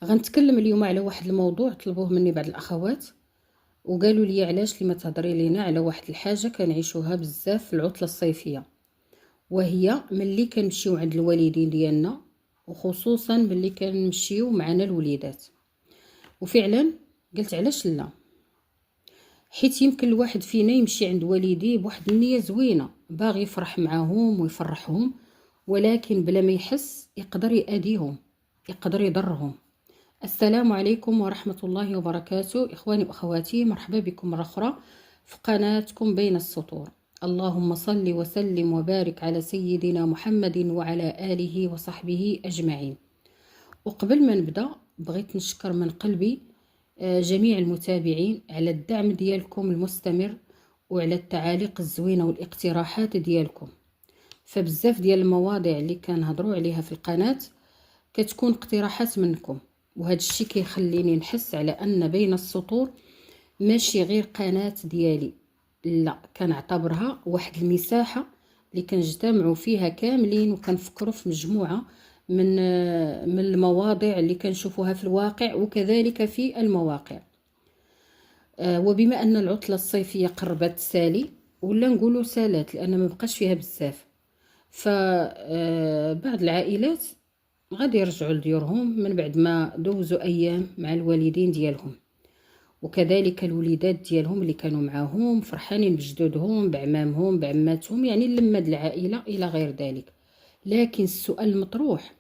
غنتكلم اليوم على واحد الموضوع طلبوه مني بعض الاخوات، وقالوا لي علاش لما تهضري لينا على واحد الحاجه كنعيشوها بزاف في العطله الصيفيه، وهي ملي كنمشيو عند الوالدين ديالنا، وخصوصا ملي كنمشيو معنا الوليدات. وفعلا قلت علاش لا، حيت يمكن الواحد فينا يمشي عند والديه بواحد النيه زوينه، باغي يفرح معاهم ويفرحهم، ولكن بلا ما يحس يقدر يأذيهم، يقدر يضرهم. السلام عليكم ورحمة الله وبركاته، إخواني وأخواتي، مرحبا بكم مرة أخرى في قناتكم بين السطور. اللهم صل وسلم وبارك على سيدنا محمد وعلى آله وصحبه أجمعين. وقبل ما نبدأ بغيت نشكر من قلبي جميع المتابعين على الدعم ديالكم المستمر، وعلى التعاليق الزوينة والاقتراحات ديالكم. فبزاف ديال المواضيع اللي كنهضروا عليها في القناة كتكون اقتراحات منكم، وهذا الشيء كيخليني نحس على ان بين السطور ماشي غير قناة ديالي، لا، كنعتبرها واحد المساحة اللي كنجتمعوا فيها كاملين وكنفكروا في مجموعة من المواضيع اللي كنشوفوها في الواقع وكذلك في المواقع. وبما ان العطلة الصيفية قربت سالي، ولا نقولوا سالات لان ما بقاش فيها بزاف، فبعض العائلات غادي يرجعوا لديورهم من بعد ما دوزوا ايام مع الوالدين ديالهم، وكذلك الوليدات ديالهم اللي كانوا معاهم فرحانين بجدودهم بعمامهم بعماتهم، يعني اللمه د العائله الى غير ذلك. لكن السؤال المطروح،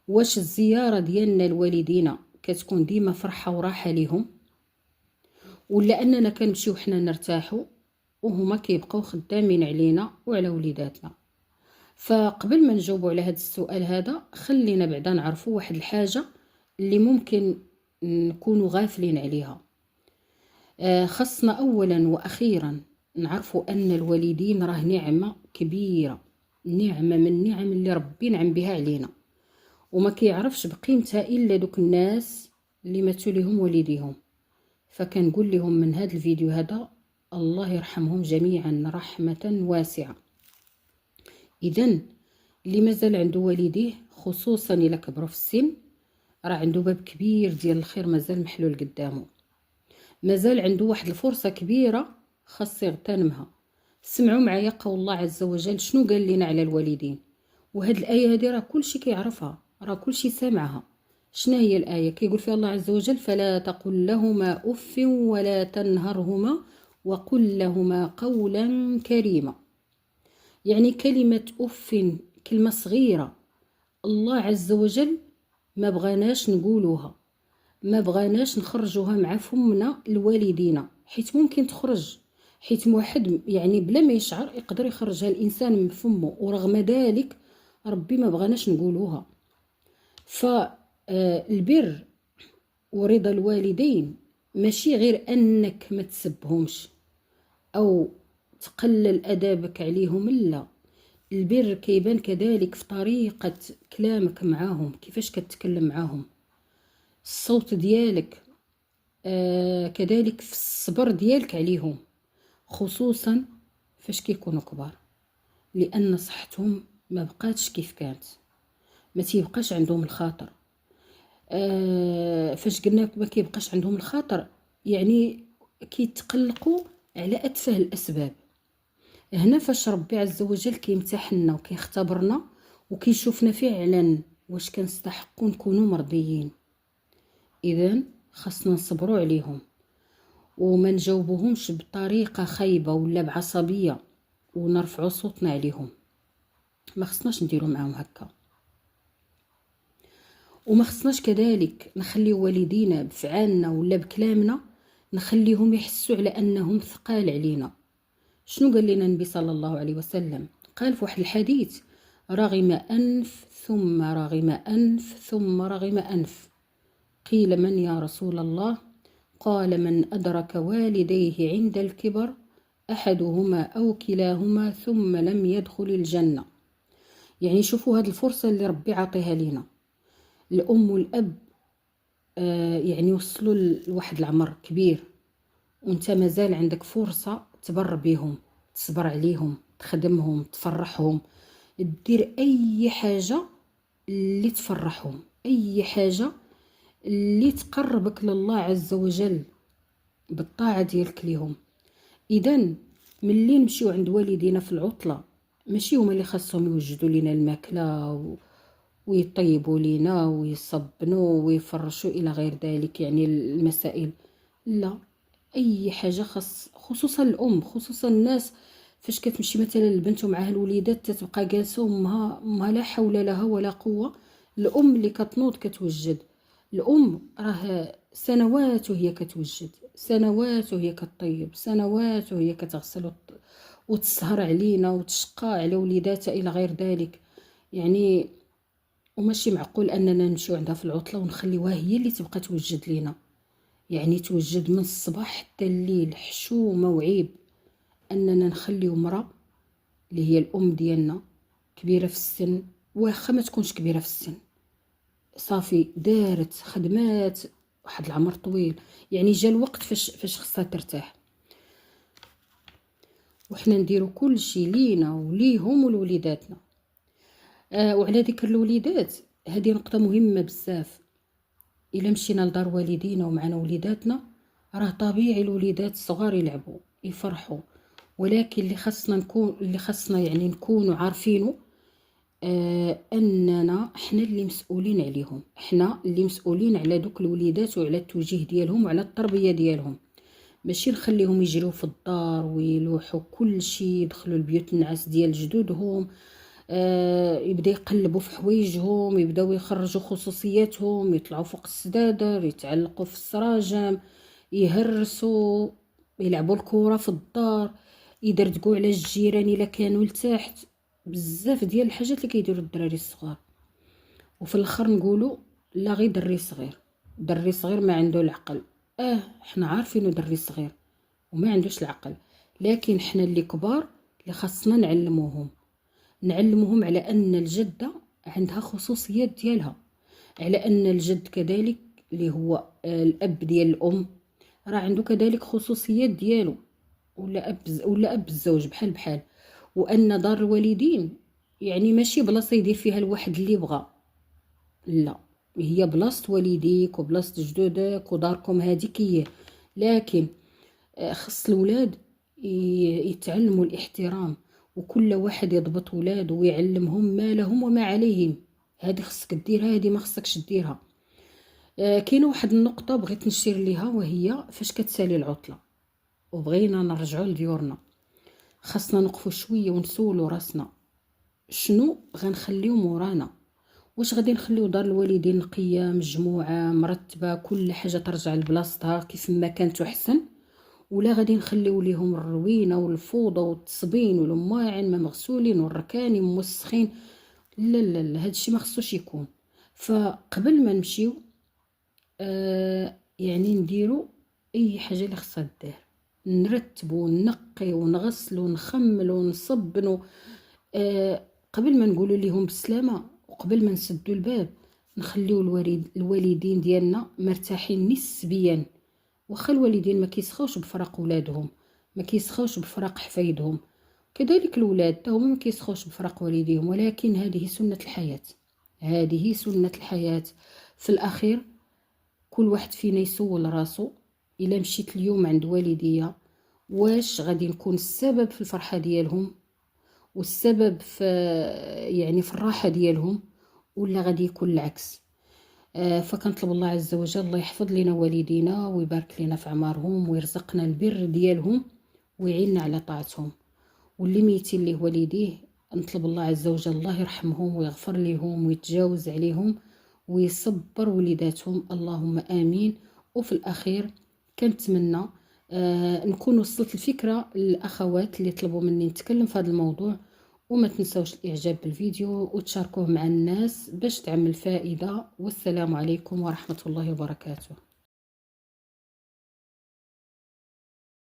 واش الزياره ديالنا الوالدين كتكون ديما فرحه وراحه ليهم، ولا اننا كنمشيو حنا نرتاحوا وهما كيبقاو خدامين علينا وعلى وليداتنا؟ فقبل ما نجاوبوا على هذا السؤال هذا، خلينا بعدا نعرفوا واحد الحاجة اللي ممكن نكونوا غافلين عليها. خصنا أولا وأخيرا نعرفوا أن الوالدين راه نعمة كبيرة، نعمة من النعم اللي ربي نعم بها علينا، وما كيعرفش بقيمتها إلا دوك الناس اللي ماتوا لهم والديهم. فكنقول لهم من هذا الفيديو هذا الله يرحمهم جميعا رحمة واسعة. إذن اللي مازال عنده والديه، خصوصا إلا كبروا في السن، راه عنده باب كبير ديال الخير مازال محلول قدامه، مازال عنده واحد الفرصة كبيرة خاص يغتنمها. سمعوا معايا قول الله عز وجل شنو قال لنا على الوالدين، وهاد الآية هذه راه كلشي كيعرفها، راه كلشي سامعها. شنو هي الآية؟ كيقول فيها الله عز وجل: فلا تقل لهما أف ولا تنهرهما وقل لهما قولا كريما. يعني كلمة أف كلمة صغيرة، الله عز وجل ما بغاناش نقولوها، ما بغاناش نخرجوها مع فمنا الوالدين، حيت ممكن تخرج، حيت واحد يعني بلا ما يشعر يقدر يخرجها الإنسان من فمه، ورغم ذلك ربي ما بغاناش نقولوها. فالبر ورضا الوالدين ماشي غير أنك ما تسبهمش أو تقلل أدابك عليهم، لا، البر كيبان كذلك في طريقة كلامك معاهم، كيفاش كتكلم معاهم، الصوت ديالك، كذلك في الصبر ديالك عليهم، خصوصا فاش كيكونوا كبار، لأن صحتهم ما بقاتش كيف كانت، ما تيبقاش عندهم الخاطر. فاش قلنا ما كيبقاش عندهم الخاطر، يعني كيتقلقوا على أتفه الأسباب. هنا فاش ربي عز وجل كيمتحننا وكيختبرنا وكيشوفنا فعلا واش كنستحقوا نكونوا مرضيين. اذن خاصنا نصبروا عليهم وما نجاوبوهمش بطريقه خايبه ولا بعصبيه ونرفعوا صوتنا عليهم، ما خصناش نديروا معاهم هكا. وما خصناش كذلك نخليو والدينا بفعالنا ولا بكلامنا نخليهم يحسوا على انهم ثقال علينا. شنو قال لنا النبي صلى الله عليه وسلم؟ قال في واحد الحديث: رغم أنف ثم رغم أنف ثم رغم أنف. قيل: من يا رسول الله؟ قال: من أدرك والديه عند الكبر أحدهما أو كلاهما ثم لم يدخل الجنة. يعني شوفوا هذه الفرصة اللي ربي عطيها لنا، الأم والأب يعني وصلوا لواحد العمر كبير، وانت مازال عندك فرصة تبر بيهم، تصبر عليهم، تخدمهم، تفرحهم، دير اي حاجة اللي تفرحهم، اي حاجة اللي تقربك لله عز وجل بالطاعة ديالك ليهم. إذن ملي نمشيو عند والدينا في العطلة ماشي هما اللي خاصهم يوجدوا لنا الماكلة ويطيبوا لنا ويصبنوا ويفرشوا إلى غير ذلك، يعني المسائل، لا، أي حاجة خصوصا الأم، خصوصا الناس فاش كتمشي مثلا البنت ومعها الوليدات تتبقى جالسة وامها لا حول لها ولا قوة. الأم اللي كتنوض كتوجد، الأم راه سنوات وهي كتوجد، سنوات وهي كتطيب، سنوات وهي كتغسل وتسهر علينا وتشقى على وليداتها إلى غير ذلك. يعني وماشي معقول أننا نمشيو عندها في العطلة ونخليوها هي اللي تبقى توجد لينا، يعني توجد من الصباح حتى الليل، حشومة وعيب أننا نخليو مرأة اللي هي الأم ديالنا كبيرة في السن، واخا ما تكونش كبيرة في السن، صافي دارت خدمات واحد العمر طويل، يعني جا الوقت فاش خصها ترتاح، وحنا نديرو كل شي لينا وليهم ولوليداتنا. وعلى ذكر الوليدات، هذه نقطة مهمة بزاف. إلا مشينا لدار والدينا ومعنا وليداتنا راه طبيعي الوليدات الصغار يلعبوا يفرحوا، ولكن اللي خاصنا يعني نكونوا عارفينه أننا احنا اللي مسؤولين عليهم، احنا اللي مسؤولين على دوك الوليدات وعلى التوجيه ديالهم وعلى التربية ديالهم، ماشي نخليهم يجريو في الدار ويلوحوا كل شيء، يدخلوا البيوت النعاس ديال جدودهم، يبدا يقلبوا في حوايجهم، يبداو يخرجوا خصوصياتهم، يطلعوا فوق السدادر، يتعلقوا في السراجم، يهرسوا، يلعبوا الكره في الدار، يدردقوا على الجيران الا كانوا لتحت، بزاف ديال الحاجات اللي كيديروا الدراري الصغار. وفي الاخر نقولوا لا، غير دري صغير، دري صغير ما عنده العقل. احنا عارفينه دري صغير وما عندوش العقل، لكن احنا اللي كبار اللي خاصنا نعلموهم على ان الجدة عندها خصوصيات ديالها، على ان الجد كذلك اللي هو الاب ديال الام راه عنده كذلك خصوصيات ديالو، ولا اب الزوج بحال، وان دار الوالدين يعني ماشي بلاصه يدير فيها الواحد اللي بغى، لا، هي بلاصه والديك وبلاصه جدودك وداركم هذيك هي، لكن خص الولاد يتعلموا الاحترام، وكل واحد يضبط ولاده ويعلمهم ما لهم وما عليهم، هذه خصك ديرها، هذه ما خصكش ديرها. كاينه واحد النقطه بغيت نشير ليها، وهي فاش كتسالي العطله وبغينا نرجعوا لديورنا، خاصنا نقفوا شويه ونسولوا راسنا شنو غنخليو مورانا، واش غادي نخليو دار الوالدين نقيه مجموعه مرتبه كل حاجه ترجع لبلاصتها كيف ما كانت احسن، ولا غادي نخليو ليهم الروينه والفوضى والتصبين والمواعن ما مغسولين والركاني موسخين؟ لا لا لا، هادشي ما خصوش يكون. فقبل ما نمشيو يعني نديرو اي حاجه اللي خصها دير، نرتبو ونقي ونغسل ونخمل ونصبنو قبل ما نقولوا لهم بالسلامه، وقبل ما نسدوا الباب نخليو الوالدين ديالنا مرتاحين نسبيا، واخا الوالدين ما كيسخوش بفراق ولادهم، ما كيسخوش بفراق حفايدهم، كذلك الولاد هما ما كيسخوش بفراق والديهم، ولكن هذه سنة الحياة، هذه سنة الحياة. في الأخير كل واحد فينا يسول راسو، إلا مشيت اليوم عند والديا واش غادي نكون السبب في الفرحة ديالهم والسبب في يعني في الراحة ديالهم، ولا غادي يكون العكس؟ فكنطلب الله عز وجل الله يحفظ لنا والدينا ويبارك لنا في عمارهم ويرزقنا البر ديالهم ويعيننا على طاعتهم، واللي ميتين ليه والديه نطلب الله عز وجل الله يرحمهم ويغفر لهم ويتجاوز عليهم ويصبر وليداتهم، اللهم آمين. وفي الأخير كنتمنى نكون وصلت الفكرة للأخوات اللي طلبوا مني نتكلم في هذا الموضوع، وما تنسوش الإعجاب بالفيديو وتشاركوه مع الناس باش تعمل فائدة. والسلام عليكم ورحمة الله وبركاته.